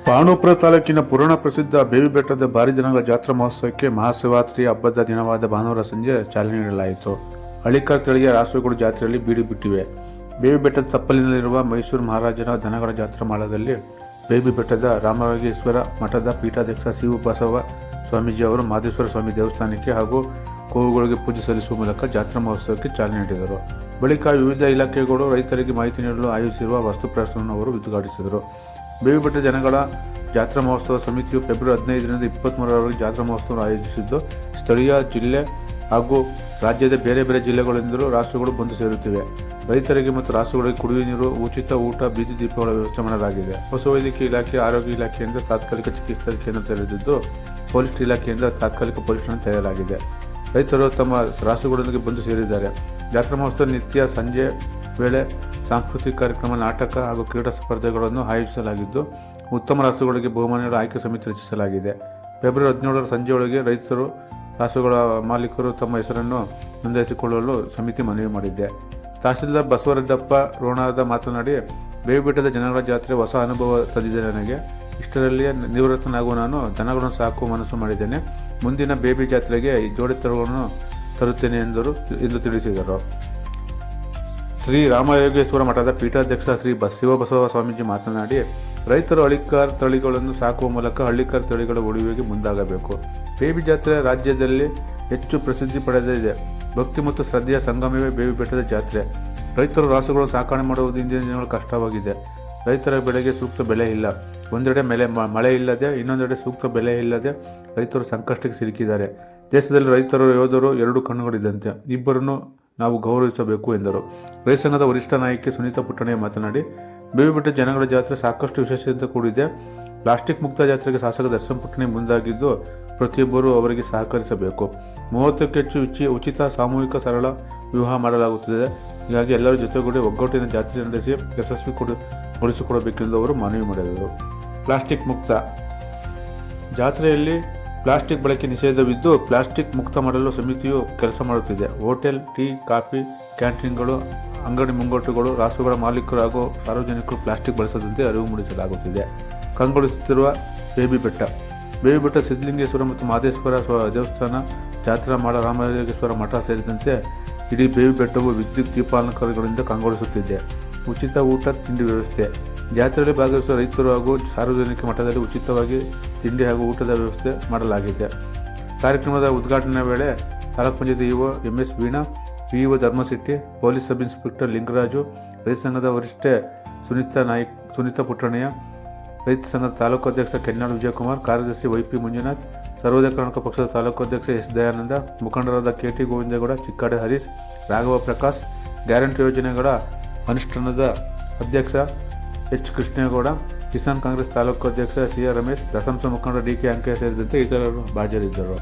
ಪಾಂಡವಪುರ ತಾಲೂಕಿನ ಪುರಾಣ ಪ್ರಸಿದ್ಧ ಬೇವಿ ಬೆಟ್ಟದ ಭಾರಿ ಜನಗಳ ಜಾತ್ರಾ ಮಹೋತ್ಸವಕ್ಕೆ ಮಹಾಶಿವರಾತ್ರಿ ಹಬ್ಬದ ದಿನವಾದ ಭಾನುವಾರ ಸಂಜೆ ಚಾಲನೆ ನೀಡಲಾಯಿತು. ಹಳ್ಳಿಕಾರ್ ತಳಿಯ ರಾಸುಗಳು ಜಾತ್ರೆಯಲ್ಲಿ ಬೀಡು ಬಿಟ್ಟಿವೆ. ಬೇವಿ ಬೆಟ್ಟದ ತಪ್ಪಲಿನಲ್ಲಿರುವ ಮೈಸೂರು ಮಹಾರಾಜರ ದನಗಳ ಜಾತ್ರಾ ಮಾಳದಲ್ಲಿ ಬೇವಿ ಬೆಟ್ಟದ ರಾಮರಾಜೇಶ್ವರ ಮಠದ ಪೀಠಾಧ್ಯಕ್ಷ ಸಿ. ಬಸವ ಸ್ವಾಮೀಜಿ ಅವರು ಮಾದೇಶ್ವರ ಸ್ವಾಮಿ ದೇವಸ್ಥಾನಕ್ಕೆ ಹಾಗೂ ಗೋವುಗಳಿಗೆ ಪೂಜೆ ಸಲ್ಲಿಸುವ ಮೂಲಕ ಜಾತ್ರಾ ಮಹೋತ್ಸವಕ್ಕೆ ಚಾಲನೆ ನೀಡಿದರು. ಬಳಿಕ ವಿವಿಧ ಇಲಾಖೆಗಳು ರೈತರಿಗೆ ಮಾಹಿತಿ ನೀಡಲು ಆಯೋಜಿಸಿರುವ ವಸ್ತು ಪ್ರದರ್ಶನವನ್ನು ಅವರು ಉದ್ಘಾಟಿಸಿದರು. ಬೇವಿ ಬೆಟ್ಟ ಜನಗಳ ಜಾತ್ರಾ ಮಹೋತ್ಸವ ಸಮಿತಿಯು ಫೆಬ್ರವರಿ 15ರಿಂದ 23ರವರೆಗೆ ಜಾತ್ರಾ ಮಹೋತ್ಸವ ಆಯೋಜಿಸಿದ್ದು, ಸ್ಥಳೀಯ ಜಿಲ್ಲೆ ಹಾಗೂ ರಾಜ್ಯದ ಬೇರೆ ಬೇರೆ ಜಿಲ್ಲೆಗಳಿಂದಲೂ ರಾಸುಗಳು ಬಂದು ಸೇರುತ್ತಿವೆ. ರೈತರಿಗೆ ಮತ್ತು ರಾಸುಗಳಿಗೆ ಕುಡಿಯುವ ನೀರು, ಉಚಿತ ಊಟ, ಬೀದಿ ದೀಪಗಳ ವ್ಯವಸ್ಥೆ ಮಾಡಲಾಗಿದೆ. ಪಶುವೈದ್ಯಕೀಯ ಇಲಾಖೆ, ಆರೋಗ್ಯ ಇಲಾಖೆಯಿಂದ ತಾತ್ಕಾಲಿಕ ಚಿಕಿತ್ಸಾ ಕೇಂದ್ರ ತೆರೆದಿದ್ದು, ಪೊಲೀಸ್ ಇಲಾಖೆಯಿಂದ ತಾತ್ಕಾಲಿಕ ಪೊಲೀಸ್ ಠಾಣೆ ತೆರೆಯಲಾಗಿದೆ. ರೈತರು ತಮ್ಮ ರಾಸುಗಳೊಂದಿಗೆ ಬಂದು ಸೇರಿದ್ದಾರೆ. ಜಾತ್ರಾ ಮಹೋತ್ಸವ ನಿತ್ಯ ಸಂಜೆ ವೇಳೆ ಸಾಂಸ್ಕೃತಿಕ ಕಾರ್ಯಕ್ರಮ, ನಾಟಕ ಹಾಗೂ ಕ್ರೀಡಾ ಸ್ಪರ್ಧೆಗಳನ್ನು ಆಯೋಜಿಸಲಾಗಿದ್ದು, ಉತ್ತಮ ರಾಸುಗಳಿಗೆ ಬಹುಮಾನಗಳ ಆಯ್ಕೆ ಸಮಿತಿ ರಚಿಸಲಾಗಿದೆ. ಫೆಬ್ರವರಿ 17ರ ಸಂಜೆಯೊಳಗೆ ರೈತರು, ರಾಸುಗಳ ಮಾಲೀಕರು ತಮ್ಮ ಹೆಸರನ್ನು ನೋಂದಾಯಿಸಿಕೊಳ್ಳಲು ಸಮಿತಿ ಮನವಿ ಮಾಡಿದೆ. ತಹಸೀಲ್ದಾರ್ ಬಸವರೆಡ್ಡಪ್ಪ ರೋಣದ ಮಾತನಾಡಿ, ಬೇವಿ ಬೆಟ್ಟದ ಜನಗಳ ಜಾತ್ರೆ ಹೊಸ ಅನುಭವ ತಂದಿದೆ. ನನಗೆ ಇಷ್ಟರಲ್ಲಿ ನಿವೃತ್ತನಾಗುವ ನಾನು ದನಗಳನ್ನು ಸಾಕುವ ಮನಸ್ಸು ಮಾಡಿದ್ದೇನೆ. ಮುಂದಿನ ಬೇಬಿ ಜಾತ್ರೆಗೆ ಜೋಡಿ ತರುಗಳನ್ನು ತರುತ್ತೇನೆ ಎಂದು ತಿಳಿಸಿದರು. ಶ್ರೀ ರಾಮಯೋಗೇಶ್ವರ ಮಠದ ಪೀಠಾಧ್ಯಕ್ಷ ಶ್ರೀ ಶಿವಬಸವ ಸ್ವಾಮೀಜಿ ಮಾತನಾಡಿ, ರೈತರು ಹಳ್ಳಿಕಾರ್ ತಳಿಗಳನ್ನು ಸಾಕುವ ಮೂಲಕ ಹಳ್ಳಿಕಾರ್ ತಳಿಗಳ ಉಳಿವಿಗೆ ಮುಂದಾಗಬೇಕು. ಬೇವಿ ಜಾತ್ರೆ ರಾಜ್ಯದಲ್ಲಿ ಹೆಚ್ಚು ಪ್ರಸಿದ್ಧಿ ಪಡೆದಿದೆ. ಭಕ್ತಿ ಮತ್ತು ಶ್ರದ್ಧೆಯ ಸಂಗಮವೇ ಬೇವಿ ಬೆಟ್ಟದ ಜಾತ್ರೆ. ರೈತರು ರಾಸುಗಳು ಸಾಕಣೆ ಮಾಡುವುದು ಇಂದಿನ ದಿನಗಳು ಕಷ್ಟವಾಗಿದೆ. ರೈತರ ಬೆಳೆಗೆ ಸೂಕ್ತ ಬೆಲೆ ಇಲ್ಲ. ಒಂದೆಡೆ ಮಳೆ ಇಲ್ಲದೆ, ಇನ್ನೊಂದೆಡೆ ಸೂಕ್ತ ಬೆಲೆ ಇಲ್ಲದೆ ರೈತರು ಸಂಕಷ್ಟಕ್ಕೆ ಸಿಲುಕಿದ್ದಾರೆ. ದೇಶದಲ್ಲಿ ರೈತರು ಯೋಧರು ಎರಡು ಕಣ್ಣುಗಳಿದ್ದಂತೆ, ಇಬ್ಬರನ್ನು ನಾವು ಗೌರವಿಸಬೇಕು ಎಂದರು. ರೈತ ಸಂಘದ ವರಿಷ್ಠ ನಾಯಕಿ ಸುನೀತಾ ಪುಟ್ಟಣಯ್ಯ ಮಾತನಾಡಿ, ಬೇವಿ ಬೆಟ್ಟ ಜನಗಳ ಜಾತ್ರೆ ಸಾಕಷ್ಟು ವಿಶೇಷತೆ ಕೂಡಿದೆ. ಪ್ಲಾಸ್ಟಿಕ್ ಮುಕ್ತ ಜಾತ್ರೆಗೆ ಶಾಸಕ ದರ್ಶನ್ ಪುಟ್ಟಣಯ್ಯ ಮುಂದಾಗಿದ್ದು, ಪ್ರತಿಯೊಬ್ಬರೂ ಅವರಿಗೆ ಸಹಕರಿಸಬೇಕು. 30ಕ್ಕೂ ಹೆಚ್ಚು ಉಚಿತ, ಸಾಮೂಹಿಕ, ಸರಳ ವಿವಾಹ ಮಾಡಲಾಗುತ್ತದೆ. ಹೀಗಾಗಿ ಎಲ್ಲರ ಜೊತೆಗೂಡಿ ಒಗ್ಗಟ್ಟಿನ ಜಾತ್ರೆ ನಡೆಸಿ ಯಶಸ್ವಿಗೊಳಿಸಿಕೊಡಬೇಕೆಂದು ಅವರು ಮನವಿ ಮಾಡಿದರು. ಪ್ಲಾಸ್ಟಿಕ್ ಮುಕ್ತ ಜಾತ್ರೆಯಲ್ಲಿ ಪ್ಲಾಸ್ಟಿಕ್ ಬಳಕೆ ನಿಷೇಧವಿದ್ದು, ಪ್ಲಾಸ್ಟಿಕ್ ಮುಕ್ತ ಮಾಡಲು ಸಮಿತಿಯು ಕೆಲಸ ಮಾಡುತ್ತಿದೆ. ಹೋಟೆಲ್, ಟೀ, ಕಾಫಿ, ಕ್ಯಾಂಟೀನ್ಗಳು, ಅಂಗಡಿ ಮುಂಗಟ್ಟುಗಳು, ರಾಸುಗಳ ಮಾಲೀಕರು ಹಾಗೂ ಸಾರ್ವಜನಿಕರು ಪ್ಲಾಸ್ಟಿಕ್ ಬಳಸದಂತೆ ಅರಿವು ಮೂಡಿಸಲಾಗುತ್ತಿದೆ. ಕಂಗೊಳಿಸುತ್ತಿರುವ ಬೇವಿ ಬೆಟ್ಟ. ಬೇವಿ ಬೆಟ್ಟ ಸಿದ್ಧಲಿಂಗೇಶ್ವರ ಮತ್ತು ಮಾದೇಶ್ವರ ದೇವಸ್ಥಾನ, ಜಾತ್ರಾ ಮಾಳ, ರಾಮರಾಜೇಶ್ವರ ಮಠ ಸೇರಿದಂತೆ ಇಡೀ ಬೇವಿ ಬೆಟ್ಟವು ವಿದ್ಯುತ್ ದೀಪಾಲಂಕಾರಗಳಿಂದ ಕಂಗೊಳಿಸುತ್ತಿದೆ. ಉಚಿತ ಊಟ, ತಿಂಡಿ ವ್ಯವಸ್ಥೆ. ಜಾತ್ರೆಯಲ್ಲಿ ಭಾಗವಹಿಸುವ ರೈತರು ಹಾಗೂ ಸಾರ್ವಜನಿಕ ಮಠದಲ್ಲಿ ಉಚಿತವಾಗಿ ತಿಂಡಿ ಹಾಗೂ ಊಟದ ವ್ಯವಸ್ಥೆ ಮಾಡಲಾಗಿದೆ. ಕಾರ್ಯಕ್ರಮದ ಉದ್ಘಾಟನಾ ವೇಳೆ taluk panchayat EO MS Veena, PEO Dharmasetti, police sub inspector Lingaraju, ರೈತ ಸಂಘದ ವರಿಷ್ಠೆ ಸುನೀತಾ ಪುಟ್ಟಣಯ್ಯ, ರೈತ ಸಂಘದ ತಾಲೂಕು ಅಧ್ಯಕ್ಷ ಕೆನ್ನಾಳ್ ವಿಜಯಕುಮಾರ್, ಕಾರ್ಯದರ್ಶಿ YP ಮಂಜುನಾಥ್, ಸರ್ವೋದಯ ಕರ್ನಾಟಕ ಪಕ್ಷದ ತಾಲೂಕು ಅಧ್ಯಕ್ಷ S ದಯಾನಂದ, ಮುಖಂಡರಾದ KT ಗೋವಿಂದೇಗೌಡ, ಚಿಕ್ಕಾಡೆ ಹರೀಶ್, ರಾಘವ ಪ್ರಕಾಶ್, ಗ್ಯಾರಂಟಿ ಯೋಜನೆಗಳ ಅನುಷ್ಠಾನದ ಅಧ್ಯಕ್ಷ H ಕೃಷ್ಣೇಗೌಡ, ಕಿಸಾನ್ ಕಾಂಗ್ರೆಸ್ ತಾಲೂಕು ಅಧ್ಯಕ್ಷ CR ರಮೇಶ್, ದಸಂಸ ಮುಖಂಡ DK ಅಂಕಯ್ಯ ಸೇರಿದಂತೆ ಇತರರು ಹಾಜರಿದ್ದರು.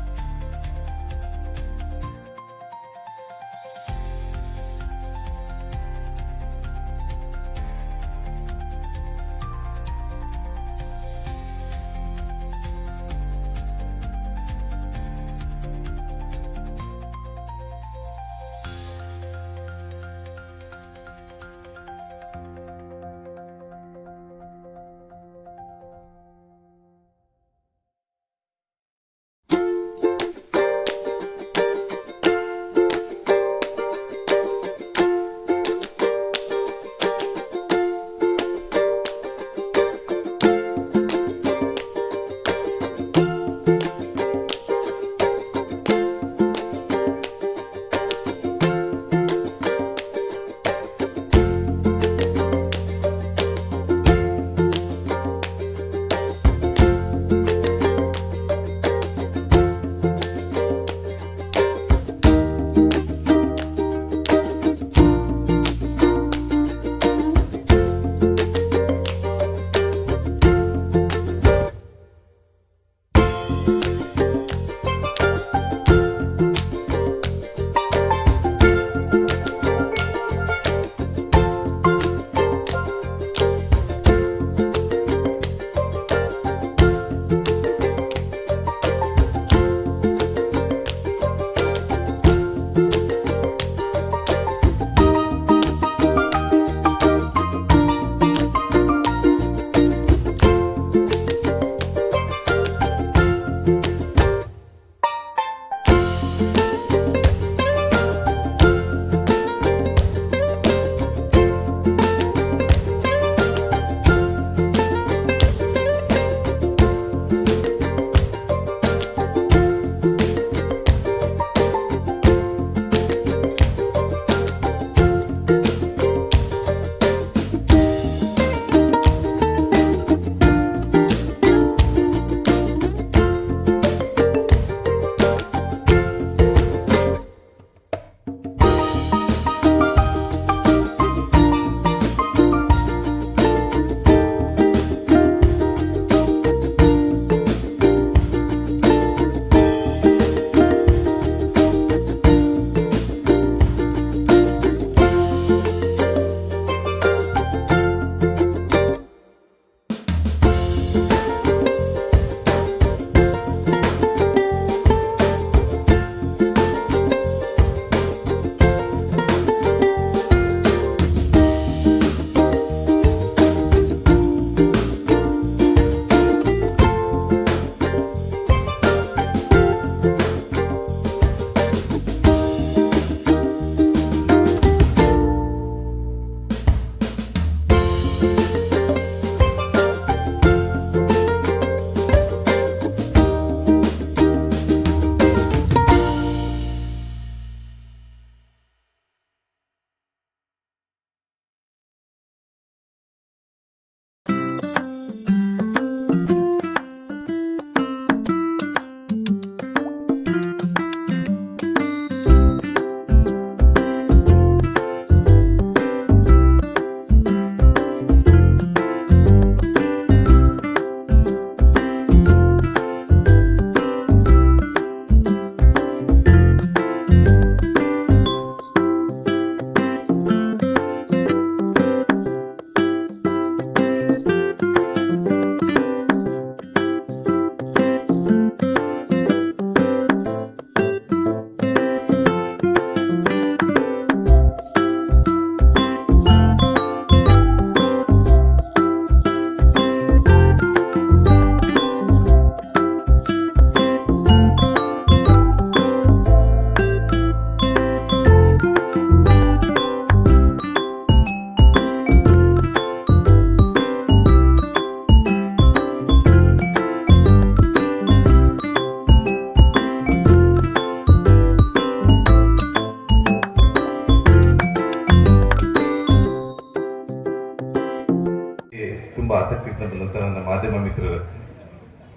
ಮಿತ್ರರೇ,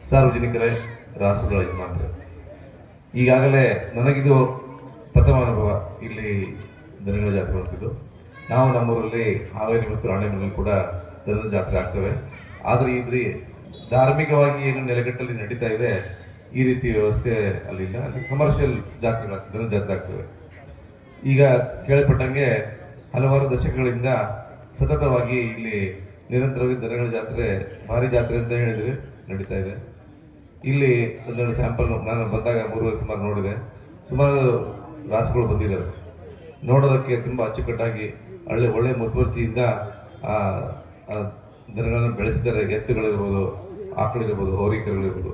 ಸಾರ್ವಜನಿಕರೇ, ರಾಷ್ಟ್ರಗಳ ಯಜಮಾನರೇ, ಈಗಾಗಲೇ ನನಗಿದು ಪ್ರಥಮ ಅನುಭವ ಇಲ್ಲಿ ದನಗಳ ಜಾತ್ರೆ ಮಾಡ್ತಿದ್ದು. ನಾವು ನಮ್ಮೂರಲ್ಲಿ ಹಾವೇರಿ ಮತ್ತು ರಾಣೆಬೆನ್ನೂರಲ್ಲಿ ಕೂಡ ದನದ ಜಾತ್ರೆ ಆಗ್ತವೆ. ಆದರೆ ಇದ್ರಿ ಧಾರ್ಮಿಕವಾಗಿ ಏನು ನೆಲೆಗಟ್ಟಲ್ಲಿ ನಡೀತಾ ಇದೆ, ಈ ರೀತಿ ವ್ಯವಸ್ಥೆ ಅಲ್ಲಿಲ್ಲ. ಅಲ್ಲಿ ಕಮರ್ಷಿಯಲ್ ಜಾತ್ರೆ ದನದ ಜಾತ್ರೆ ಆಗ್ತವೆ. ಈಗ ಕೇಳಲ್ಪಟ್ಟಂಗೆ ಹಲವಾರು ದಶಕಗಳಿಂದ ಸತತವಾಗಿ ಇಲ್ಲಿ ನಿರಂತರವಾಗಿ ದನಗಳ ಜಾತ್ರೆ, ಭಾರಿ ಜಾತ್ರೆ ಅಂತ ಹೇಳಿದ್ರೆ ನಡೀತಾ ಇದೆ. ಇಲ್ಲಿ ಒಂದೆರಡು ಸ್ಯಾಂಪಲ್ ನಾನು ಬಂದಾಗ 3 ವರ್ಷ ಸುಮಾರು ನೋಡಿದೆ. ಸುಮಾರು ರಾಸುಗಳು ಬಂದಿದ್ದಾವೆ. ನೋಡೋದಕ್ಕೆ ತುಂಬ ಅಚ್ಚುಕಟ್ಟಾಗಿ ಒಳ್ಳೆ ಮುತುವರ್ಜಿಯಿಂದ ದನಗಳನ್ನು ಬೆಳೆಸಿದ್ದಾರೆ. ಎತ್ತುಗಳಿರ್ಬೋದು, ಆಕಳಿರ್ಬೋದು, ಹೋರಿಕರುಗಳಿರ್ಬೋದು.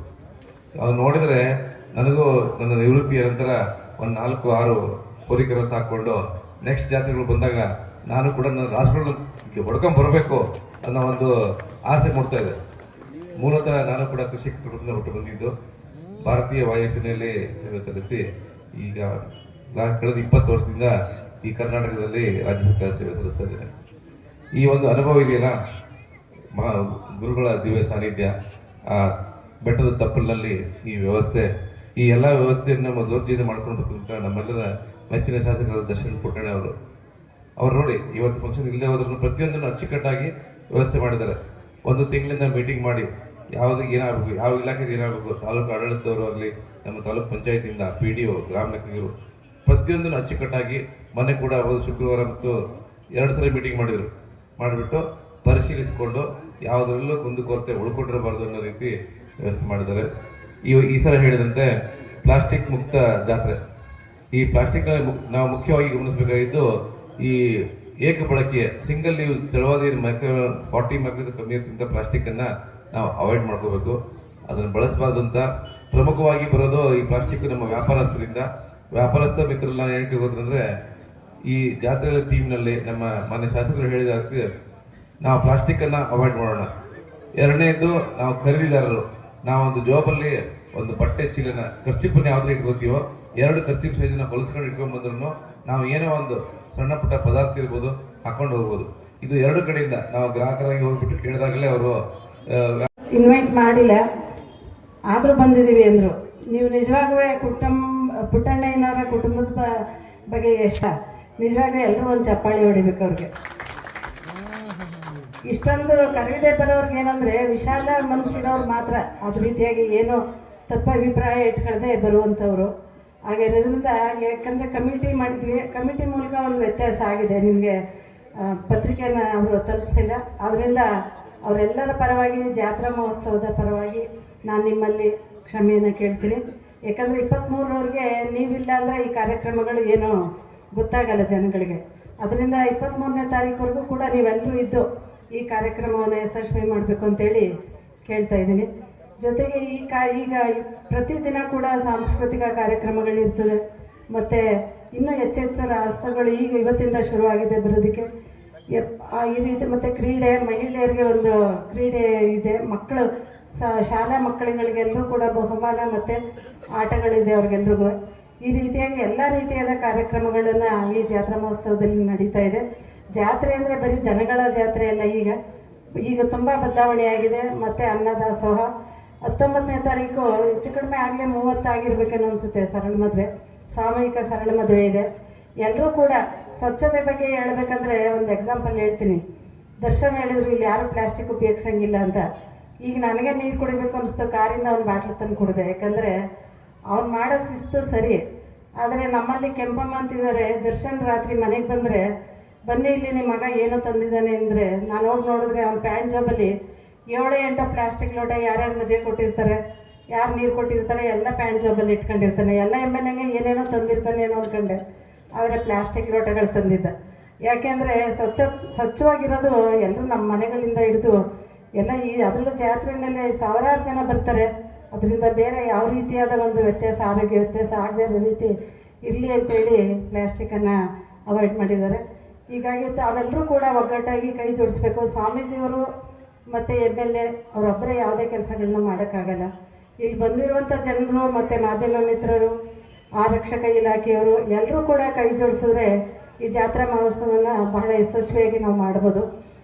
ಅದು ನೋಡಿದರೆ ನನಗೂ ನನ್ನ ನಿವೃತ್ತಿಯ ನಂತರ ಒಂದು 4-6 ಹೋರಿಕರು ಸಾಕೊಂಡು ನೆಕ್ಸ್ಟ್ ಜಾತ್ರೆಗಳು ಬಂದಾಗ ನಾನು ಕೂಡ ನನ್ನ ರಾಸುಗಳನ್ನ ಹೊಡ್ಕೊಂಡು ಬರಬೇಕು ಅನ್ನೋ ಒಂದು ಆಸೆ ಮೂಡ್ತಾ ಇದೆ. ಮೂಲತಃ ನಾನು ಕೂಡ ಕೃಷಿ ಕುಟುಂಬದಿಂದ ಹುಟ್ಟು ಬಂದಿದ್ದು. ಭಾರತೀಯ ವಾಯುಸೇನೆಯಲ್ಲಿ ಸೇವೆ ಸಲ್ಲಿಸಿ ಈಗ ಕಳೆದ 20 ವರ್ಷದಿಂದ ಈ ಕರ್ನಾಟಕದಲ್ಲಿ ರಾಜ್ಯ ಸರ್ಕಾರ ಸೇವೆ ಸಲ್ಲಿಸ್ತಾ ಇದ್ದೇನೆ. ಈ ಒಂದು ಅನುಭವ ಇದೆಯಲ್ಲ, ಗುರುಗಳ ದಿವ್ಯ ಸಾನ್ನಿಧ್ಯ, ಬೆಟ್ಟದ ತಪ್ಪಲಿನಲ್ಲಿ ಈ ವ್ಯವಸ್ಥೆ, ಈ ಎಲ್ಲ ವ್ಯವಸ್ಥೆಯನ್ನು ನಮ್ಮ ದೌರ್ಜನ್ಯ ಮಾಡ್ಕೊಂಡು ಬರ್ತಿದ್ದ ನಮ್ಮೆಲ್ಲರ ಮೆಚ್ಚಿನ ಶಾಸಕರಾದ ದರ್ಶನ್ ಪುಟ್ಟಣ್ಣ ಅವರು ನೋಡಿ ಇವತ್ತು ಫಂಕ್ಷನ್ ಇಲ್ಲದೆ ಹೋದ್ರೂ ಪ್ರತಿಯೊಂದನ್ನು ಅಚ್ಚುಕಟ್ಟಾಗಿ ವ್ಯವಸ್ಥೆ ಮಾಡಿದ್ದಾರೆ. ಒಂದು ತಿಂಗಳಿಂದ ಮೀಟಿಂಗ್ ಮಾಡಿ ಯಾವುದಕ್ಕೆ ಏನಾಗಬೇಕು, ಯಾವ ಇಲಾಖೆಗೆ ಏನಾಗಬೇಕು, ತಾಲೂಕು ಆಡಳಿತದವರು ಆಗಲಿ, ನಮ್ಮ ತಾಲೂಕು ಪಂಚಾಯತಿಯಿಂದ PDO, ಗ್ರಾಮ ಲೆಕ್ಕಿಗರು, ಪ್ರತಿಯೊಂದನ್ನು ಅಚ್ಚುಕಟ್ಟಾಗಿ ಮೊನ್ನೆ ಕೂಡ ಶುಕ್ರವಾರ ಮತ್ತು 2 ಸಲ ಮೀಟಿಂಗ್ ಮಾಡಿಬಿಟ್ಟು ಪರಿಶೀಲಿಸಿಕೊಂಡು ಯಾವುದರಲ್ಲೂ ಕುಂದುಕೊರತೆ ಉಳ್ಕೊಂಡಿರಬಾರ್ದು ಅನ್ನೋ ರೀತಿ ವ್ಯವಸ್ಥೆ ಮಾಡಿದ್ದಾರೆ. ಈ ಸಲ ಹೇಳಿದಂತೆ ಪ್ಲಾಸ್ಟಿಕ್ ಮುಕ್ತ ಜಾತ್ರೆ. ಈ ಪ್ಲಾಸ್ಟಿಕ್ ನಾವು ಮುಖ್ಯವಾಗಿ ಗಮನಿಸಬೇಕಾಗಿದ್ದು ಈ ಏಕ ಬಳಕೆಯ ಸಿಂಗಲ್ ಯೂಸ್ ತೆಳುವಾದ 40 ಮೈಕ್ರಾನ್ ಕಮ್ಮಿ ಇರ್ತಕ್ಕಂಥ ಪ್ಲಾಸ್ಟಿಕ್ಕನ್ನು ನಾವು ಅವಾಯ್ಡ್ ಮಾಡ್ಕೋಬೇಕು. ಅದನ್ನು ಬಳಸಬಾರ್ದು ಅಂತ ಪ್ರಮುಖವಾಗಿ ಬರೋದು ಈ ಪ್ಲಾಸ್ಟಿಕ್ ನಮ್ಮ ವ್ಯಾಪಾರಸ್ಥ ಮಿತ್ರರಲ್ಲಿ ನಾನು ಏನಕ್ಕೆ ಹೋದ್ರಂದ್ರೆ, ಈ ಜಾತ್ರೆಗಳ ಥೀಮ್ನಲ್ಲಿ ನಮ್ಮ ಮಾನ್ಯ ಶಾಸಕರು ಹೇಳಿದಾಗ್ತದೆ, ನಾವು ಪ್ಲಾಸ್ಟಿಕ್ಕನ್ನು ಅವಾಯ್ಡ್ ಮಾಡೋಣ. ಎರಡನೇದು, ನಾವು ಖರೀದಿದಾರರು ನಾವೊಂದು ಜಾಬಲ್ಲಿ ಒಂದು ಬಟ್ಟೆ ಚೀಲನ ಖರ್ಚಿಪನ್ನು ಯಾವ್ದು ಇಟ್ಕೋತೀವೋ 2 ಖರ್ಚಿಪ್ ಸೈಜನ್ನ ಹೊಲಿಸ್ಕೊಂಡು ಇಟ್ಕೊಂಡ್ ಬಂದ್ರು ನಾವು ಏನೋ ಒಂದು ಸಣ್ಣ ಪುಟ್ಟ ಪದಾರ್ಥ ಇರ್ಬೋದು ಹಾಕೊಂಡು ಹೋಗ್ಬೋದು. ಇದು 2 ಕಡೆಯಿಂದ ನಾವು ಗ್ರಾಹಕರಾಗಿ ಹೋಗ್ಬಿಟ್ಟು ಕೇಳಿದಾಗಲೇ ಅವರು ಇನ್ವೈಟ್ ಮಾಡಿಲ್ಲ, ಆದರೂ ಬಂದಿದ್ದೀವಿ ಅಂದರು. ನೀವು ನಿಜವಾಗೂ ಪುಟ್ಟಣ್ಣಯ್ಯನವರ ಕುಟುಂಬದ ಬಗ್ಗೆ ನಿಜವಾಗೂ ಎಲ್ಲರೂ ಒಂದು ಚಪ್ಪಾಳಿ ಹೊಡಿಬೇಕು ಅವ್ರಿಗೆ. ಇಷ್ಟೊಂದು ಕರೀದೆ ಬರೋರ್ಗೆ ಏನಂದರೆ ವಿಶಾಲ ಮನಸ್ಸಿರೋರು ಮಾತ್ರ ಅದ ರೀತಿಯಾಗಿ ಏನೋ ತಪ್ಪ ಅಭಿಪ್ರಾಯ ಇಟ್ಕೊಳ್ಳದೆ ಬರುವಂಥವ್ರು. ಹಾಗಿರೋದ್ರಿಂದ ಯಾಕಂದರೆ ಕಮಿಟಿ ಮಾಡಿದ್ವಿ, ಕಮಿಟಿ ಮೂಲಕ ಒಂದು ವ್ಯತ್ಯಾಸ ಆಗಿದೆ. ನಿಮಗೆ ಪತ್ರಿಕೆನ ಅವರು ತಲುಪಿಸಿಲ್ಲ. ಆದ್ದರಿಂದ ಅವರೆಲ್ಲರ ಪರವಾಗಿ, ಜಾತ್ರಾ ಮಹೋತ್ಸವದ ಪರವಾಗಿ ನಾನು ನಿಮ್ಮಲ್ಲಿ ಕ್ಷಮೆಯನ್ನು ಕೇಳ್ತೀನಿ. ಯಾಕಂದರೆ 23ರವ್ರಿಗೆ ನೀವಿಲ್ಲ ಅಂದರೆ ಈ ಕಾರ್ಯಕ್ರಮಗಳು ಏನೋ ಗೊತ್ತಾಗಲ್ಲ ಜನಗಳಿಗೆ. ಅದರಿಂದ 23ನೇ ತಾರೀಕುವರೆಗೂ ಕೂಡ ನೀವೆಲ್ಲರೂ ಇದ್ದು ಈ ಕಾರ್ಯಕ್ರಮವನ್ನು ಯಶಸ್ವಿ ಮಾಡಬೇಕು ಅಂತೇಳಿ ಕೇಳ್ತಾ ಇದ್ದೀನಿ. ಜೊತೆಗೆ ಈಗ ಪ್ರತಿದಿನ ಕೂಡ ಸಾಂಸ್ಕೃತಿಕ ಕಾರ್ಯಕ್ರಮಗಳಿರ್ತದೆ. ಮತ್ತು ಇನ್ನೂ ಹೆಚ್ಚೆಚ್ಚು ರಾಷ್ಟ್ರಗಳು ಇವತ್ತಿಂದ ಶುರುವಾಗಿದೆ ಬರೋದಕ್ಕೆ. ಈ ರೀತಿ ಮತ್ತು ಕ್ರೀಡೆ, ಮಹಿಳೆಯರಿಗೆ ಒಂದು ಕ್ರೀಡೆ ಇದೆ. ಮಕ್ಕಳು ಶಾಲಾ ಮಕ್ಕಳುಗಳಿಗೆಲ್ಲರೂ ಕೂಡ ಬಹುಮಾನ ಮತ್ತು ಆಟಗಳಿದೆ ಅವ್ರಿಗೆಲ್ರಿಗೂ. ಈ ರೀತಿಯಾಗಿ ಎಲ್ಲ ರೀತಿಯಾದ ಕಾರ್ಯಕ್ರಮಗಳನ್ನು ಈ ಜಾತ್ರಾ ಮಹೋತ್ಸವದಲ್ಲಿ ನಡೀತಾ ಇದೆ. ಜಾತ್ರೆ ಅಂದರೆ ಬರೀ ದನಗಳ ಜಾತ್ರೆ ಅಲ್ಲ, ಈಗ ತುಂಬ ಬದಲಾವಣೆಯಾಗಿದೆ. ಮತ್ತು ಅನ್ನದಾಸೋಹ 19ನೇ ತಾರೀಕು ಹೆಚ್ಚು ಕಡಿಮೆ ಆಗಲೇ 30 ಆಗಿರ್ಬೇಕನ್ನೋ ಅನಿಸುತ್ತೆ. ಸರಳ ಮದುವೆ, ಸಾಮೂಹಿಕ ಸರಳ ಮದುವೆ ಇದೆ. ಎಲ್ಲರೂ ಕೂಡ ಸ್ವಚ್ಛತೆ ಬಗ್ಗೆ ಹೇಳ್ಬೇಕಂದ್ರೆ ಒಂದು ಎಕ್ಸಾಂಪಲ್ ಹೇಳ್ತೀನಿ. ದರ್ಶನ್ ಹೇಳಿದ್ರು ಇಲ್ಲಿ ಯಾರು ಪ್ಲಾಸ್ಟಿಕ್ ಉಪಯೋಗಿಸಂಗಿಲ್ಲ ಅಂತ. ಈಗ ನನಗೆ ನೀರು ಕುಡಿಬೇಕು ಅನಿಸ್ತು, ಕಾರಿಂದ ಅವ್ನು ಬಾಟ್ಲು ತಂದು ಕುಡಿದೆ. ಯಾಕಂದರೆ ಅವ್ನು ಮಾಡೋ ಶಿಸ್ತು ಸರಿ. ಆದರೆ ನಮ್ಮಲ್ಲಿ ಕೆಂಪಮ್ಮ ಅಂತಿದ್ದಾರೆ, ದರ್ಶನ್ ರಾತ್ರಿ ಮನೆಗೆ ಬಂದರೆ ಬನ್ನಿ ಇಲ್ಲಿ ನಿಮ್ಮ ಮಗ ಏನೋ ತಂದಿದ್ದಾನೆ ಅಂದರೆ ನಾನು ಹೋಗಿ ನೋಡಿದ್ರೆ ಅವ್ನ ಪ್ಯಾಂಟ್ ಜಾಬಲ್ಲಿ 7-8 ಪ್ಲಾಸ್ಟಿಕ್ ಲೋಟ ಯಾರ್ಯಾರು ಮಜೆ ಕೊಟ್ಟಿರ್ತಾರೆ, ಯಾರು ನೀರು ಕೊಟ್ಟಿರ್ತಾರೆ ಎಲ್ಲ ಪ್ಯಾಂಟ್ ಜಾಬಲ್ಲಿ ಇಟ್ಕೊಂಡಿರ್ತಾನೆ. ಎಲ್ಲ MLAಗೆ ಏನೇನೋ ತಂದಿರ್ತಾನೆ ಏನೋ ಅಂದ್ಕೊಂಡೆ, ಆದರೆ ಪ್ಲಾಸ್ಟಿಕ್ ಲೋಟಗಳು ತಂದಿದ್ದ. ಯಾಕೆಂದರೆ ಸ್ವಚ್ಛವಾಗಿರೋದು ಎಲ್ಲರೂ ನಮ್ಮ ಮನೆಗಳಿಂದ ಹಿಡಿದು ಎಲ್ಲ ಅದರಲ್ಲೂ ಜಾತ್ರೆಯಲ್ಲಿ ಸಾವಿರಾರು ಜನ ಬರ್ತಾರೆ. ಅದರಿಂದ ಬೇರೆ ಯಾವ ರೀತಿಯಾದ ಒಂದು ವ್ಯತ್ಯಾಸ, ಆರೋಗ್ಯ ವ್ಯತ್ಯಾಸ ಆಗದೇ ಇರೋ ರೀತಿ ಇರಲಿ ಅಂತೇಳಿ ಪ್ಲಾಸ್ಟಿಕ್ಕನ್ನು ಅವಾಯ್ಡ್ ಮಾಡಿದ್ದಾರೆ. ಹೀಗಾಗಿ ಅವೆಲ್ಲರೂ ಕೂಡ ಒಗ್ಗಟ್ಟಾಗಿ ಕೈ ಜೋಡಿಸ್ಬೇಕು. ಸ್ವಾಮೀಜಿಯವರು ಮತ್ತು MLA ಅವರೊಬ್ಬರೇ ಯಾವುದೇ ಕೆಲಸಗಳನ್ನ ಮಾಡೋಕ್ಕಾಗಲ್ಲ. ಇಲ್ಲಿ ಬಂದಿರುವಂಥ ಜನರು ಮತ್ತು ಮಾಧ್ಯಮ ಮಿತ್ರರು, ಆರಕ್ಷಕ ಇಲಾಖೆಯವರು ಎಲ್ಲರೂ ಕೂಡ ಕೈ ಜೋಡಿಸಿದ್ರೆ ಈ ಜಾತ್ರಾ ಮಹೋತ್ಸವನ ಬಹಳ ಯಶಸ್ವಿಯಾಗಿ ನಾವು ಮಾಡ್ಬೋದು.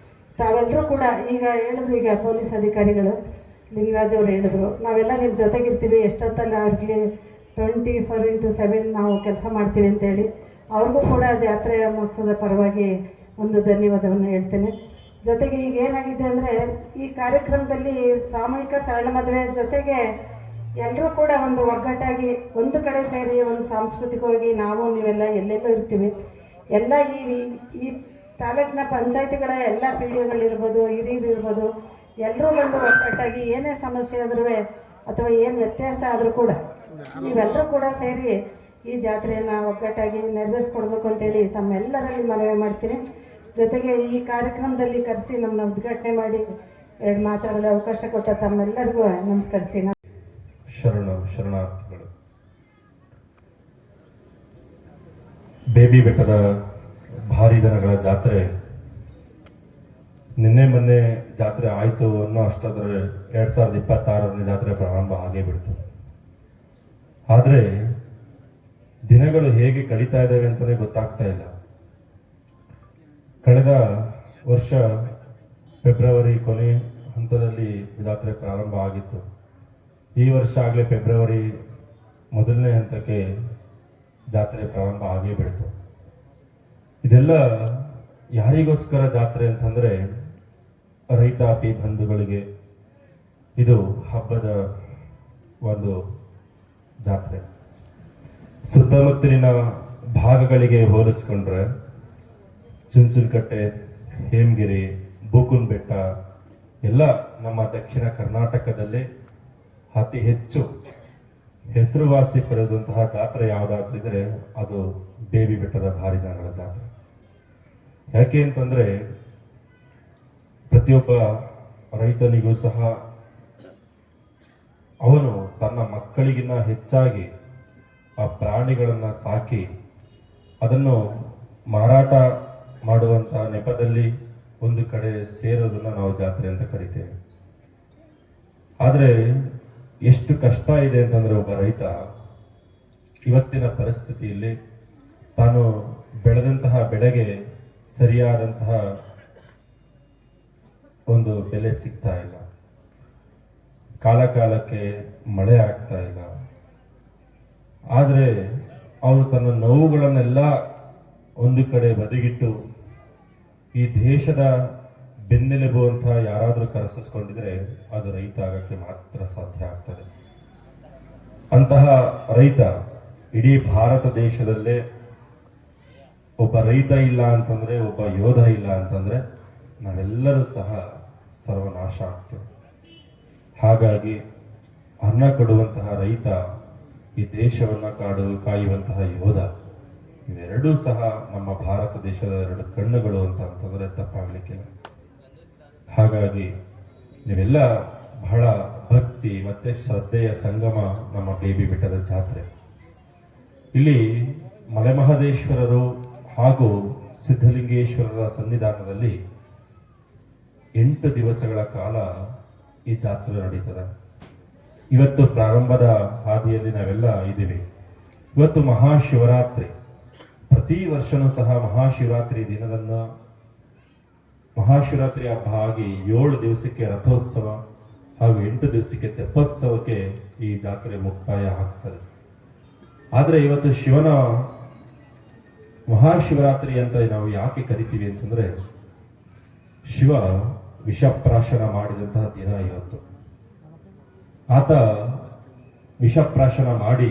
ತಾವೆಲ್ಲರೂ ಕೂಡ ಈಗ ಹೇಳಿದ್ರು, ಈಗ ಪೊಲೀಸ್ ಅಧಿಕಾರಿಗಳು ಲಿಂಗರಾಜ್ ಅವರು ಹೇಳಿದ್ರು, ನಾವೆಲ್ಲ ನಿಮ್ಮ ಜೊತೆಗಿರ್ತೀವಿ, ಎಷ್ಟೊತ್ತಲ್ಲ ಆಗಲಿ 24/7 ನಾವು ಕೆಲಸ ಮಾಡ್ತೀವಿ ಅಂತೇಳಿ ಅವ್ರಿಗೂ ಕೂಡ ಜಾತ್ರೆಯ ಮಹೋತ್ಸವದ ಪರವಾಗಿ ಒಂದು ಧನ್ಯವಾದವನ್ನು ಹೇಳ್ತೇನೆ. ಜೊತೆಗೆ ಈಗ ಏನಾಗಿದೆ ಅಂದರೆ ಈ ಕಾರ್ಯಕ್ರಮದಲ್ಲಿ ಸಾಮೂಹಿಕ ಸರಳ ಮದುವೆ ಜೊತೆಗೆ ಎಲ್ಲರೂ ಕೂಡ ಒಂದು ಒಗ್ಗಟ್ಟಾಗಿ ಒಂದು ಕಡೆ ಸೇರಿ ಒಂದು ಸಾಂಸ್ಕೃತಿಕವಾಗಿ ನಾವು ನೀವೆಲ್ಲ ಎಲ್ಲೆಲ್ಲೋ ಇರ್ತೀವಿ, ಎಲ್ಲ ಈ ತಾಲೂಕಿನ ಪಂಚಾಯತಿಗಳ ಎಲ್ಲ ಪಿ ಡಿ ಒಗಳಿರ್ಬೋದು, ಹಿರಿಯರು ಇರ್ಬೋದು, ಎಲ್ಲರೂ ಬಂದು ಒಗ್ಗಟ್ಟಾಗಿ ಏನೇ ಸಮಸ್ಯೆ ಆದ್ರೂ ಅಥವಾ ಏನು ವ್ಯತ್ಯಾಸ ಆದರೂ ಕೂಡ ನೀವೆಲ್ಲರೂ ಕೂಡ ಸೇರಿ ಈ ಜಾತ್ರೆಯನ್ನು ಒಗ್ಗಟ್ಟಾಗಿ ನೆರವೇರಿಸ್ಕೊಡ್ಬೇಕು ಅಂತೇಳಿ ತಮ್ಮೆಲ್ಲರಲ್ಲಿ ಮನವಿ ಮಾಡ್ತೀನಿ. ಜೊತೆಗೆ ಈ ಕಾರ್ಯಕ್ರಮದಲ್ಲಿ ಕರೆಸಿ ನಮ್ಮನ್ನ ಉದ್ಘಾಟನೆ ಮಾಡಿ 2 ಮಾತಾಡಲು ಅವಕಾಶ ಕೊಟ್ಟ ತಮ್ಮೆಲ್ಲರಿಗೂ ನಮಸ್ಕರಿಸಿ. ಶರಣಾರ್ಥಿಗಳು. ಬೇಬಿ ಬೆಟ್ಟದ ಭಾರಿ ದನಗಳ ಜಾತ್ರೆ ನಿನ್ನೆ ಮೊನ್ನೆ ಜಾತ್ರೆ ಆಯಿತು ಅನ್ನೋ ಅಷ್ಟಾದ್ರೆ 2026ನೇ ಜಾತ್ರೆ ಪ್ರಾರಂಭ ಆಗೇ ಬಿಡ್ತು. ಆದರೆ ದಿನಗಳು ಹೇಗೆ ಕಳೀತಾ ಇದ್ದಾವೆ ಅಂತಲೇ ಗೊತ್ತಾಗ್ತಾ ಇಲ್ಲ. ಕಳೆದ ವರ್ಷ ಫೆಬ್ರವರಿ ಕೊನೆ ಹಂತದಲ್ಲಿ ಜಾತ್ರೆ ಪ್ರಾರಂಭ ಆಗಿತ್ತು. ಈ ವರ್ಷ ಆಗಲೇ ಫೆಬ್ರವರಿ ಮೊದಲನೇ ಹಂತಕ್ಕೆ ಜಾತ್ರೆ ಪ್ರಾರಂಭ ಆಗೇ ಬಿಡ್ತು. ಇದೆಲ್ಲ ಯಾರಿಗೋಸ್ಕರ ಜಾತ್ರೆ ಅಂತಂದರೆ ರೈತಾಪಿ ಬಂಧುಗಳಿಗೆ ಇದು ಹಬ್ಬದ ಒಂದು ಜಾತ್ರೆ. ಸುತ್ತಮುತ್ತಲಿನ ಭಾಗಗಳಿಗೆ ಹೋಲಿಸ್ಕೊಂಡ್ರೆ ಚುಂಚನಕಟ್ಟೆ, ಹೇಮಗಿರಿ, ಬೂಕುನ್ ಬೆಟ್ಟ ಎಲ್ಲ ನಮ್ಮ ದಕ್ಷಿಣ ಕರ್ನಾಟಕದಲ್ಲಿ ಅತಿ ಹೆಚ್ಚು ಹೆಸರುವಾಸಿ ಪಡೆದಂತಹ ಜಾತ್ರೆ ಯಾವುದಾದ್ರಿದ್ರೆ ಅದು ಬೇಬಿ ಬೆಟ್ಟದ ಭಾರಿ ದನಗಳ ಜಾತ್ರೆ. ಯಾಕೆ ಅಂತಂದ್ರೆ ಪ್ರತಿಯೊಬ್ಬ ರೈತನಿಗೂ ಸಹ ಅವನು ತನ್ನ ಮಕ್ಕಳಿಗಿನ್ನ ಹೆಚ್ಚಾಗಿ ಆ ಪ್ರಾಣಿಗಳನ್ನ ಸಾಕಿ ಅದನ್ನು ಮಾರಾಟ ಮಾಡುವಂತ ನೆಪದಲ್ಲಿ ಒಂದು ಕಡೆ ಸೇರೋದನ್ನ ನಾವು ಜಾತ್ರೆ ಅಂತ ಕರಿತೇವೆ. ಆದ್ರೆ ಎಷ್ಟು ಕಷ್ಟ ಇದೆ ಅಂತಂದ್ರೆ ಒಬ್ಬ ರೈತ ಇವತ್ತಿನ ಪರಿಸ್ಥಿತಿಯಲ್ಲಿ ತಾನು ಬೆಳೆದಂತಹ ಬೆಳೆಗೆ ಸರಿಯಾದಂತಹ ಒಂದು ಬೆಲೆ ಸಿಗ್ತಾ ಇಲ್ಲ, ಕಾಲಕ್ಕೆ ಮಳೆ ಆಗ್ತಾ ಇಲ್ಲ. ಆದರೆ ಅವನು ತನ್ನ ನೋವುಗಳನ್ನೆಲ್ಲ ಒಂದು ಕಡೆ ಬದಿಗಿಟ್ಟು ಈ ದೇಶದ ಬೆನ್ನೆಲುಬು ಅಂತ ಯಾರಾದರೂ ಕರೆಸಿಸ್ಕೊಂಡಿದ್ರೆ ಅದು ರೈತ ಆಗಕ್ಕೆ ಮಾತ್ರ ಸಾಧ್ಯ ಆಗ್ತದೆ. ಅಂತಹ ರೈತ ಇಡೀ ಭಾರತ ದೇಶದಲ್ಲೇ ಒಬ್ಬ ರೈತ ಇಲ್ಲ ಅಂತಂದ್ರೆ, ಒಬ್ಬ ಯೋಧ ಇಲ್ಲ ಅಂತಂದ್ರೆ ನಾವೆಲ್ಲರೂ ಸಹ ಸರ್ವನಾಶ ಆಗ್ತೇವೆ. ಹಾಗಾಗಿ ಅನ್ನ ಕೊಡುವಂತಹ ರೈತ, ಈ ದೇಶವನ್ನ ಕಾಯುವಂತಹ ಯೋಧ, ಇವೆರಡೂ ಸಹ ನಮ್ಮ ಭಾರತ ದೇಶದ 2 ಕಣ್ಣುಗಳು ಅಂತಂದ್ರೆ ತಪ್ಪಾಗ್ಲಿಕ್ಕಿಲ್ಲ. ಹಾಗಾಗಿ ನೀವೆಲ್ಲ ಬಹಳ ಭಕ್ತಿ ಮತ್ತೆ ಶ್ರದ್ಧೆಯ ಸಂಗಮ ನಮ್ಮ ಬೇಬಿ ಬೆಟ್ಟದ ಜಾತ್ರೆ. ಇಲ್ಲಿ ಮಲೆಮಹದೇಶ್ವರರು ಹಾಗೂ ಸಿದ್ಧಲಿಂಗೇಶ್ವರರ ಸನ್ನಿಧಾನದಲ್ಲಿ 8 ದಿವಸಗಳ ಕಾಲ ಈ ಜಾತ್ರೆ ನಡೀತದೆ. ಇವತ್ತು ಪ್ರಾರಂಭದ ಹಾದಿಯಲ್ಲಿ ನಾವೆಲ್ಲ ಇದ್ದೀವಿ. ಇವತ್ತು ಮಹಾಶಿವರಾತ್ರಿ. ಪ್ರತಿ ವರ್ಷನೂ ಸಹ ಮಹಾಶಿವರಾತ್ರಿ ದಿನದನ್ನ ಮಹಾಶಿವರಾತ್ರಿ ಹಬ್ಬ ಆಗಿ 7 ದಿವಸಕ್ಕೆ ರಥೋತ್ಸವ ಹಾಗೂ 8 ದಿವಸಕ್ಕೆ ತೆಪ್ಪೋತ್ಸವಕ್ಕೆ ಈ ಜಾತ್ರೆ ಮುಕ್ತಾಯ ಆಗ್ತದೆ. ಆದರೆ ಇವತ್ತು ಶಿವನ ಮಹಾಶಿವರಾತ್ರಿ ಅಂತ ನಾವು ಯಾಕೆ ಕರಿತೀವಿ ಅಂತಂದ್ರೆ, ಶಿವ ವಿಷಪ್ರಾಶನ ಮಾಡಿದಂತಹ ದಿನ ಇವತ್ತು. ಆತ ವಿಷಪ್ರಾಶನ ಮಾಡಿ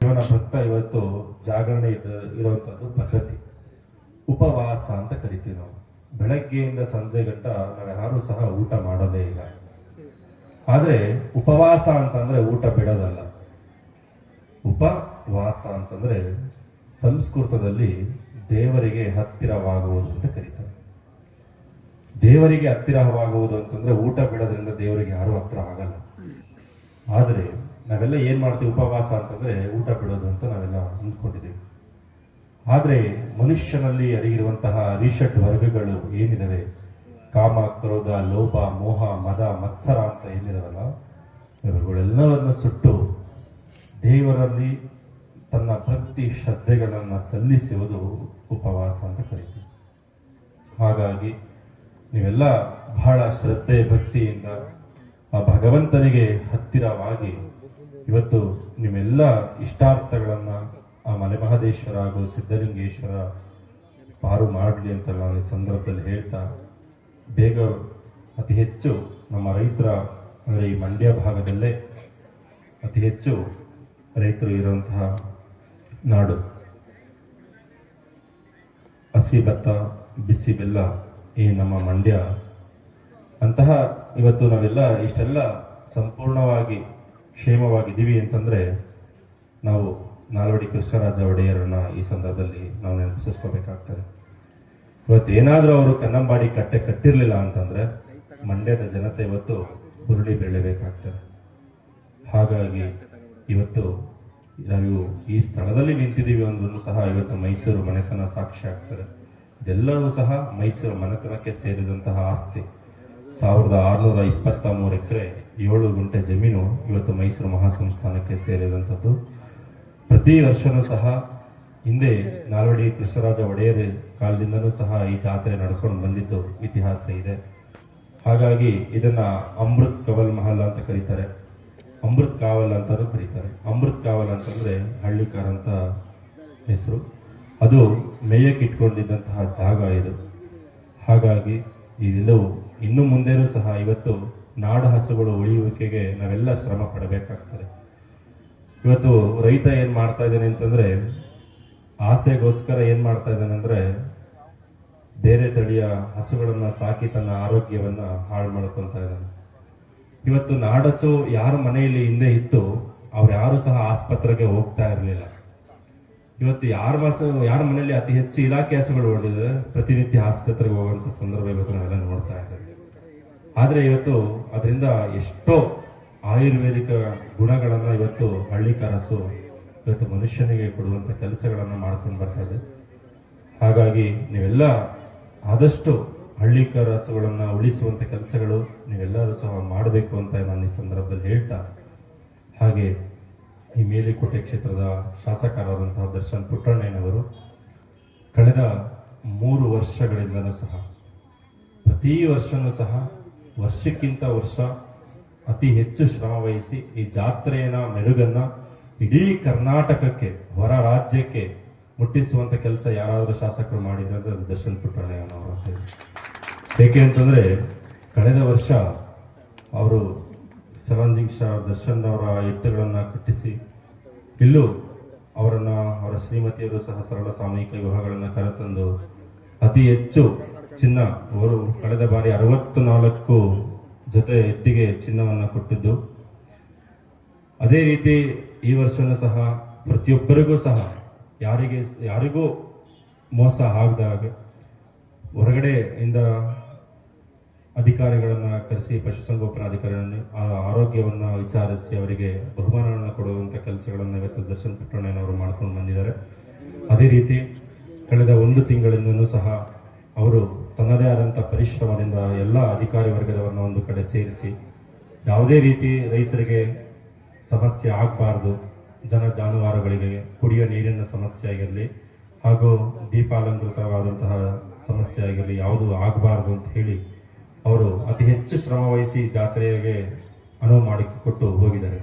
ಶಿವನ ಭಕ್ತ ಇವತ್ತು ಜಾಗರಣೆ ಇರುವಂತದ್ದು ಪದ್ಧತಿ. ಉಪವಾಸ ಅಂತ ಕರಿತೀವಿ ನಾವು. ಬೆಳಗ್ಗೆಯಿಂದ ಸಂಜೆ ಗಂಟ ನಾವ್ಯಾರು ಸಹ ಊಟ ಮಾಡೋದೇ ಇಲ್ಲ. ಆದ್ರೆ ಉಪವಾಸ ಅಂತಂದ್ರೆ ಊಟ ಬಿಡೋದಲ್ಲ. ಉಪವಾಸ ಅಂತಂದ್ರೆ ಸಂಸ್ಕೃತದಲ್ಲಿ ದೇವರಿಗೆ ಹತ್ತಿರವಾಗುವುದು ಅಂತ ಕರೀತಾರೆ. ದೇವರಿಗೆ ಹತ್ತಿರವಾಗುವುದು ಅಂತಂದ್ರೆ ಊಟ ಬಿಡೋದ್ರಿಂದ ದೇವರಿಗೆ ಯಾರು ಹತ್ರ ಆಗಲ್ಲ. ಆದ್ರೆ ನಾವೆಲ್ಲ ಏನ್ ಮಾಡ್ತೀವಿ, ಉಪವಾಸ ಅಂತಂದ್ರೆ ಊಟ ಬಿಡೋದು ಅಂತ ನಾವೆಲ್ಲ ಅಂದ್ಕೊಂಡಿದ್ದೀವಿ. ಆದ್ರೆ ಮನುಷ್ಯನಲ್ಲಿ ಅಡಗಿರುವಂತಹ ಅರಿಷಡ್ ವರ್ಗಗಳು ಏನಿದಾವೆ, ಕಾಮ, ಕ್ರೋಧ, ಲೋಭ, ಮೋಹ, ಮದ, ಮತ್ಸರ ಅಂತ ಏನಿದಾವಲ್ಲ, ಇವುಗಳೆಲ್ಲವನ್ನು ಸುಟ್ಟು ದೇವರಲ್ಲಿ ತನ್ನ ಭಕ್ತಿ ಶ್ರದ್ಧೆಗಳನ್ನು ಸಲ್ಲಿಸುವುದು ಉಪವಾಸ ಅಂತ ಕರೀತೀವಿ. ಹಾಗಾಗಿ ನೀವೆಲ್ಲ ಬಹಳ ಶ್ರದ್ಧೆ ಭಕ್ತಿಯಿಂದ ಆ ಭಗವಂತನಿಗೆ ಹತ್ತಿರವಾಗಿ ಇವತ್ತು ನಿಮ್ಮೆಲ್ಲ ಇಷ್ಟಾರ್ಥಗಳನ್ನು ಆ ಮಲೆಮಹದೇಶ್ವರ ಹಾಗೂ ಸಿದ್ಧಲಿಂಗೇಶ್ವರ ಪಾರು ಮಾಡಲಿ ಅಂತ ನಾನು ಈ ಸಂದರ್ಭದಲ್ಲಿ ಹೇಳ್ತಾ, ಬೇಗ ಅತಿ ಹೆಚ್ಚು ನಮ್ಮ ರೈತರ ಅಂದರೆ ಈ ಮಂಡ್ಯ ಭಾಗದಲ್ಲೇ ಅತಿ ಹೆಚ್ಚು ರೈತರು ಇರುವಂತಹ ನಾಡು. ಹಸಿ ಭತ್ತ, ಬಿಸಿ ಬೆಲ್ಲ ಈ ನಮ್ಮ ಮಂಡ್ಯ ಅಂತಹ ಇವತ್ತು ನಾವೆಲ್ಲ ಇಷ್ಟೆಲ್ಲ ಸಂಪೂರ್ಣವಾಗಿ ಕ್ಷೇಮವಾಗಿದ್ದೀವಿ ಅಂತಂದರೆ ನಾವು ನಾಲ್ವಡಿ ಕೃಷ್ಣರಾಜ ಒಡೆಯರನ್ನ ಈ ಸಂದರ್ಭದಲ್ಲಿ ನಾವು ನೆನಪಿಸ್ಕೋಬೇಕಾಗ್ತದೆ. ಇವತ್ತು ಏನಾದರೂ ಅವರು ಕನ್ನಂಬಾಡಿ ಕಟ್ಟೆ ಕಟ್ಟಿರಲಿಲ್ಲ ಅಂತಂದರೆ ಮಂಡ್ಯದ ಜನತೆ ಇವತ್ತು ಹುರುಳಿ ಬೆಳಿಬೇಕಾಗ್ತದೆ. ಹಾಗಾಗಿ ಇವತ್ತು ನಾವು ಈ ಸ್ಥಳದಲ್ಲಿ ನಿಂತಿದ್ದೀವಿ ಅಂದ್ರೂ ಸಹ ಇವತ್ತು ಮೈಸೂರು ಮನೆತನ ಸಾಕ್ಷಿ ಆಗ್ತದೆ. ಇದೆಲ್ಲವೂ ಸಹ ಮೈಸೂರು ಮನೆತನಕ್ಕೆ ಸೇರಿದಂತಹ ಆಸ್ತಿ. 1623 ಎಕರೆ 7 ಗುಂಟೆ ಜಮೀನು ಇವತ್ತು ಮೈಸೂರು ಮಹಾಸಂಸ್ಥಾನಕ್ಕೆ ಸೇರಿದಂಥದ್ದು. ಪ್ರತಿ ವರ್ಷವೂ ಸಹ ಹಿಂದೆ ನಾಲ್ವಡಿ ಕೃಷ್ಣರಾಜ ಒಡೆಯರ ಕಾಲದಿಂದನೂ ಸಹ ಈ ಜಾತ್ರೆ ನಡ್ಕೊಂಡು ಬಂದಿದ್ದು ಇತಿಹಾಸ ಇದೆ. ಹಾಗಾಗಿ ಇದನ್ನ ಅಮೃತ್ ಕವಲ್ ಮಹಲ್ ಅಂತ ಕರೀತಾರೆ, ಅಮೃತ್ ಕಾವಲ್ ಅಂತಾನೂ ಕರೀತಾರೆ. ಅಮೃತ್ ಕಾವಲ್ ಅಂತಂದ್ರೆ ಹಳ್ಳಿಕಾರ ಅಂತ ಹೆಸರು. ಅದು ಮೇಯಕ್ಕೆ ಇಟ್ಕೊಂಡಿದ್ದಂತಹ ಜಾಗ ಇದು. ಹಾಗಾಗಿ ಇದೆಲ್ಲವೂ ಇನ್ನು ಮುಂದೆನೂ ಸಹ ಇವತ್ತು ನಾಡ ಹಸುಗಳು ಉಳಿಯುವಿಕೆಗೆ ನಾವೆಲ್ಲ ಶ್ರಮ ಪಡಬೇಕಾಗ್ತದೆ. ಇವತ್ತು ರೈತ ಏನ್ ಮಾಡ್ತಾ ಇದ್ದಾನೆ ಅಂತಂದ್ರೆ ಆಸೆಗೋಸ್ಕರ ಏನ್ ಮಾಡ್ತಾ ಇದ್ದಾನೆ ಅಂದ್ರೆ ಬೇರೆ ತಳಿಯ ಹಸುಗಳನ್ನ ಸಾಕಿ ತನ್ನ ಆರೋಗ್ಯವನ್ನ ಹಾಳು ಮಾಡ್ಕೊಂತ ಇದ್ದಾನೆ. ಇವತ್ತು ನಾಡಸು ಯಾರ ಮನೆಯಲ್ಲಿ ಹಿಂದೆ ಇತ್ತು ಅವ್ರು ಯಾರು ಸಹ ಆಸ್ಪತ್ರೆಗೆ ಹೋಗ್ತಾ ಇರಲಿಲ್ಲ. ಇವತ್ತು ಯಾರ ಮನೆಯಲ್ಲಿ ಅತಿ ಹೆಚ್ಚು ಇಲಾಖೆ ಹಸುಗಳು ಹೊಡೆದಿದೆ ಪ್ರತಿನಿತ್ಯ ಆಸ್ಪತ್ರೆಗೆ ಹೋಗುವಂತ ಸಂದರ್ಭ ಇವತ್ತು ನಾವೆಲ್ಲ ನೋಡ್ತಾ ಇದ್ದೇವೆ. ಆದ್ರೆ ಇವತ್ತು ಅದರಿಂದ ಎಷ್ಟೋ ಆಯುರ್ವೇದಿಕ ಗುಣಗಳನ್ನ ಇವತ್ತು ಹಳ್ಳಿಕಾರ ಹಸು ಇವತ್ತು ಮನುಷ್ಯನಿಗೆ ಕೊಡುವಂತ ಕೆಲಸಗಳನ್ನ ಮಾಡ್ಕೊಂಡು ಬರ್ತಾ ಇದೆ. ಹಾಗಾಗಿ ನೀವೆಲ್ಲ ಆದಷ್ಟು ಹಳ್ಳಿಕಾರ ಹಸುಗಳನ್ನ ಉಳಿಸುವಂತ ಕೆಲಸಗಳು ನೀವೆಲ್ಲರೂ ಸಹ ಮಾಡಬೇಕು ಅಂತ ನಾನು ಈ ಸಂದರ್ಭದಲ್ಲಿ ಹೇಳ್ತಾ, ಹಾಗೆ ಈ ಮೇಲಿಕೋಟೆ ಕ್ಷೇತ್ರದ ಶಾಸಕರಾದಂತಹ ದರ್ಶನ್ ಪುಟ್ಟಣ್ಣಯ್ಯನವರು ಕಳೆದ 3 ವರ್ಷಗಳಿಂದಲೂ ಸಹ ಪ್ರತಿ ವರ್ಷನೂ ಸಹ ವರ್ಷಕ್ಕಿಂತ ವರ್ಷ ಅತಿ ಹೆಚ್ಚು ಶ್ರಮ ವಹಿಸಿ ಈ ಜಾತ್ರೆಯ ಮೆರುಗನ್ನ ಇಡೀ ಕರ್ನಾಟಕಕ್ಕೆ, ಹೊರ ರಾಜ್ಯಕ್ಕೆ ಮುಟ್ಟಿಸುವಂತ ಕೆಲಸ ಯಾರಾದರೂ ಶಾಸಕರು ಮಾಡಿದ್ರೆ ಅದು ದರ್ಶನ್ ಪುಟ್ಟಣ್ಣಯ್ಯನವರು ಅಂತ ಹೇಳಿ. ಏಕೆ ಅಂತಂದ್ರೆ ಕಳೆದ ವರ್ಷ ಅವರು ಚಲಂಜಿಂಗ್ ದರ್ಶನ್ ಅವರ ಎತ್ತುಗಳನ್ನ ಕಟ್ಟಿಸಿ ಇಲ್ಲೂ ಅವರ ಶ್ರೀಮತಿಯರು ಸಹ ಸರಳ ಸಾಮೂಹಿಕ ವಿವಾಹಗಳನ್ನ ಕರೆತಂದು ಅತಿ ಹೆಚ್ಚು ಚಿನ್ನ, ಅವರು ಕಳೆದ ಬಾರಿ 64 ಜೊತೆ ಎತ್ತಿಗೆ ಚಿನ್ನವನ್ನ ಕೊಟ್ಟಿದ್ದು. ಅದೇ ರೀತಿ ಈ ವರ್ಷನೂ ಸಹ ಪ್ರತಿಯೊಬ್ಬರಿಗೂ ಸಹ ಯಾರಿಗೂ ಮೋಸ ಆಗದ ಹಾಗೆ ಹೊರಗಡೆಯಿಂದ ಅಧಿಕಾರಿಗಳನ್ನ ಕರೆಸಿ ಪಶುಸಂಗೋಪನಾ ಅಧಿಕಾರಿಗಳನ್ನು ಆರೋಗ್ಯವನ್ನ ವಿಚಾರಿಸಿ ಅವರಿಗೆ ಬಹುಮಾನಗಳನ್ನು ಕೊಡುವಂತ ಕೆಲಸಗಳನ್ನು ಇವತ್ತು ದರ್ಶನ್ ಪುಟ್ಟಣ್ಣಯ್ಯನವರು ಮಾಡ್ಕೊಂಡು ಬಂದಿದ್ದಾರೆ. ಅದೇ ರೀತಿ ಕಳೆದ 1 ತಿಂಗಳಿಂದನೂ ಸಹ ಅವರು ತನ್ನದೇ ಆದಂಥ ಪರಿಶ್ರಮದಿಂದ ಎಲ್ಲ ಅಧಿಕಾರಿ ವರ್ಗದವರನ್ನ ಒಂದು ಕಡೆ ಸೇರಿಸಿ ಯಾವುದೇ ರೀತಿ ರೈತರಿಗೆ ಸಮಸ್ಯೆ ಆಗಬಾರ್ದು, ಜಾನುವಾರುಗಳಿಗೆ ಕುಡಿಯುವ ನೀರಿನ ಸಮಸ್ಯೆ ಆಗಿರಲಿ ಹಾಗೂ ದೀಪಾಲಂಕೃತವಾದಂತಹ ಸಮಸ್ಯೆ ಆಗಿರಲಿ ಯಾವುದು ಆಗಬಾರ್ದು ಅಂತ ಹೇಳಿ ಅವರು ಅತಿ ಹೆಚ್ಚು ಶ್ರಮ ವಹಿಸಿ ಜಾತ್ರೆಗೆ ಅನುವು ಮಾಡಿಕೊಟ್ಟು ಹೋಗಿದ್ದಾರೆ.